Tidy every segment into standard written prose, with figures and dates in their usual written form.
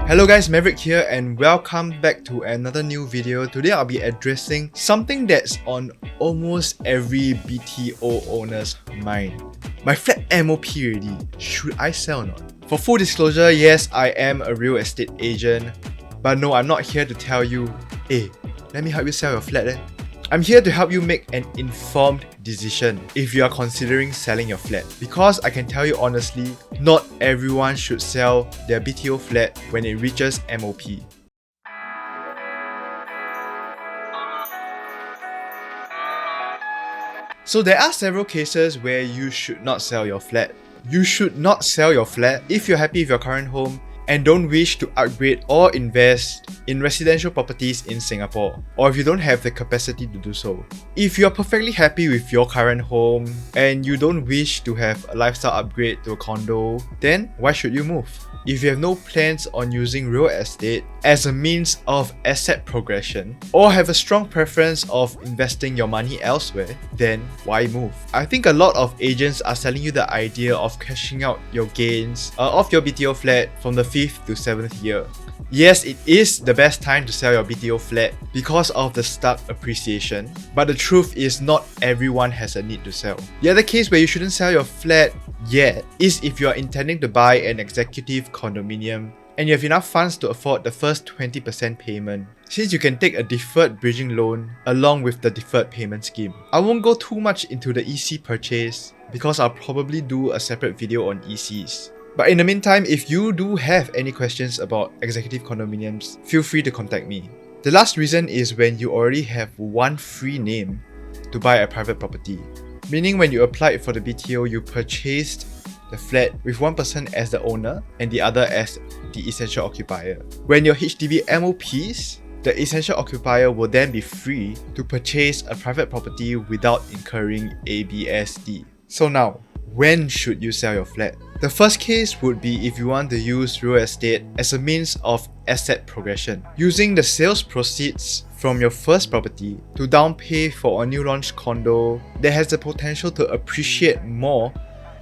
Hello guys, Maverick here and welcome back to another new video. Today I'll be addressing something that's on almost every BTO owner's mind. My flat MOP already, should I sell or not? For full disclosure, yes, I am a real estate agent, but no, I'm not here to tell you, hey, let me help you sell your flat. I'm here to help you make an informed decision if you are considering selling your flat. Because I can tell you honestly, not everyone should sell their BTO flat when it reaches MOP. So there are several cases where you should not sell your flat. You should not sell your flat if you're happy with your current home and don't wish to upgrade or invest in residential properties in Singapore, or if you don't have the capacity to do so. If you're perfectly happy with your current home and you don't wish to have a lifestyle upgrade to a condo, then why should you move? If you have no plans on using real estate as a means of asset progression, or have a strong preference of investing your money elsewhere, then why move? I think a lot of agents are selling you the idea of cashing out your gains of your BTO flat from the 5th to 7th year. Yes, it is the best time to sell your BTO flat because of the stock appreciation, but the truth is not everyone has a need to sell. The other case where you shouldn't sell your flat yet is if you are intending to buy an executive condominium and you have enough funds to afford the first 20% payment, since you can take a deferred bridging loan along with the deferred payment scheme. I won't go too much into the EC purchase because I'll probably do a separate video on ECs. But in the meantime, if you do have any questions about executive condominiums, feel free to contact me. The last reason is when you already have one free name to buy a private property. Meaning when you applied for the BTO, you purchased the flat with one person as the owner and the other as the essential occupier. When your HDB MOPs, the essential occupier will then be free to purchase a private property without incurring ABSD. So now, when should you sell your flat? The first case would be if you want to use real estate as a means of asset progression, using the sales proceeds from your first property to down pay for a new launch condo that has the potential to appreciate more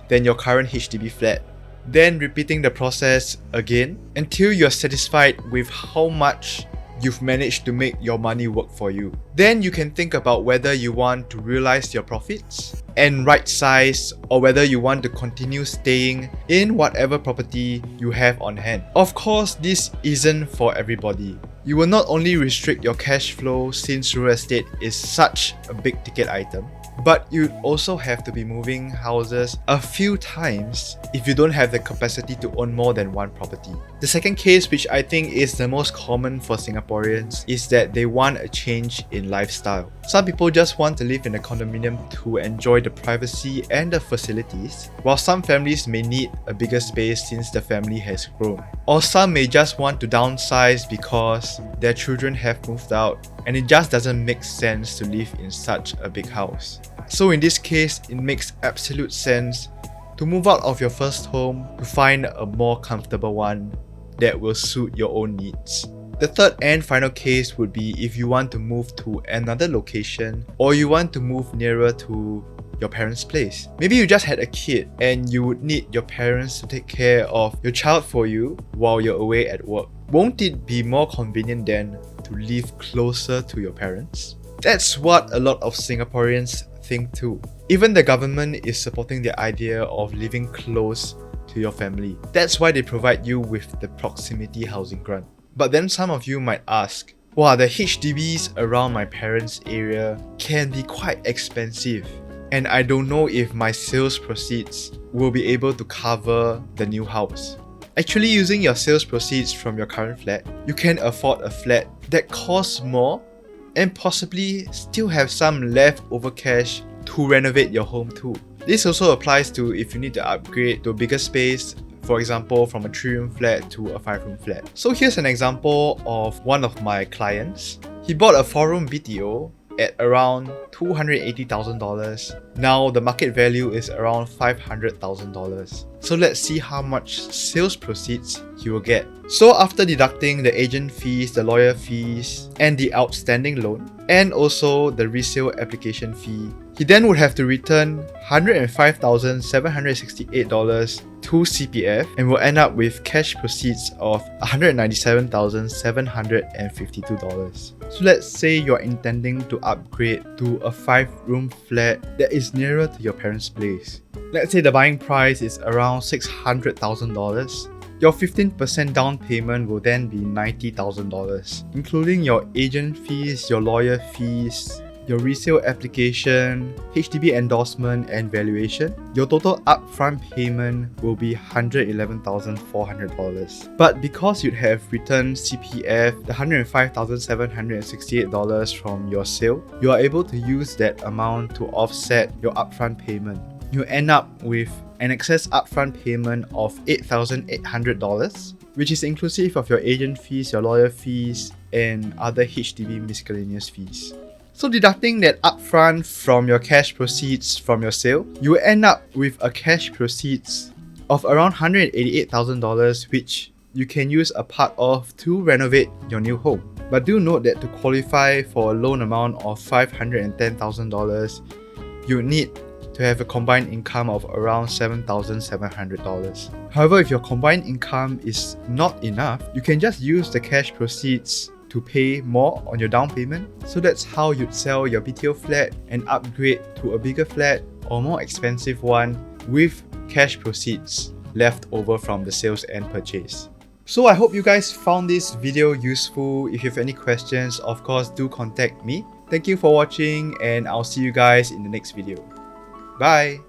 than your current HDB flat. Then repeating the process again until you're satisfied with how much you've managed to make your money work for you. Then you can think about whether you want to realize your profits and right size, or whether you want to continue staying in whatever property you have on hand. Of course, this isn't for everybody. You will not only restrict your cash flow since real estate is such a big ticket item, but you also have to be moving houses a few times if you don't have the capacity to own more than one property. The second case, which I think is the most common for Singaporeans, is that they want a change in lifestyle. Some people just want to live in a condominium to enjoy the privacy and the facilities, while some families may need a bigger space since the family has grown. Or some may just want to downsize because their children have moved out and it just doesn't make sense to live in such a big house. So in this case, it makes absolute sense to move out of your first home to find a more comfortable one that will suit your own needs. The third and final case would be if you want to move to another location or you want to move nearer to your parents' place. Maybe you just had a kid and you would need your parents to take care of your child for you while you're away at work. Won't it be more convenient then to live closer to your parents? That's what a lot of Singaporeans think too. Even the government is supporting the idea of living close to your family. That's why they provide you with the proximity housing grant. But then some of you might ask, wow, the HDBs around my parents' area can be quite expensive, and I don't know if my sales proceeds will be able to cover the new house. Actually, using your sales proceeds from your current flat, you can afford a flat that costs more and possibly still have some leftover cash to renovate your home too. This also applies to if you need to upgrade to a bigger space, for example from a 3-room flat to a 5-room flat. So here's an example of one of my clients. He bought a 4-room BTO at around $280,000. Now the market value is around $500,000. So let's see how much sales proceeds he will get. So after deducting the agent fees, the lawyer fees, and the outstanding loan, and also the resale application fee, he then would have to return $105,768 to CPF and will end up with cash proceeds of $197,752. So let's say you're intending to upgrade to a 5-room flat that is nearer to your parents' place. Let's say the buying price is around $600,000. Your 15% down payment will then be $90,000, including your agent fees, your lawyer fees, your resale application, HDB endorsement and valuation. Your total upfront payment will be $111,400. But because you'd have returned CPF, the $105,768 from your sale, you are able to use that amount to offset your upfront payment. You end up with an excess upfront payment of $8,800, which is inclusive of your agent fees, your lawyer fees, and other HDB miscellaneous fees. So deducting that upfront from your cash proceeds from your sale, you end up with a cash proceeds of around $188,000, which you can use a part of to renovate your new home. But do note that to qualify for a loan amount of $510,000, you need to have a combined income of around $7,700. However, if your combined income is not enough, you can just use the cash proceeds to pay more on your down payment. So that's how you'd sell your BTO flat and upgrade to a bigger flat or more expensive one with cash proceeds left over from the sales and purchase. So I hope you guys found this video useful. If you have any questions, of course, do contact me. Thank you for watching and I'll see you guys in the next video. Bye!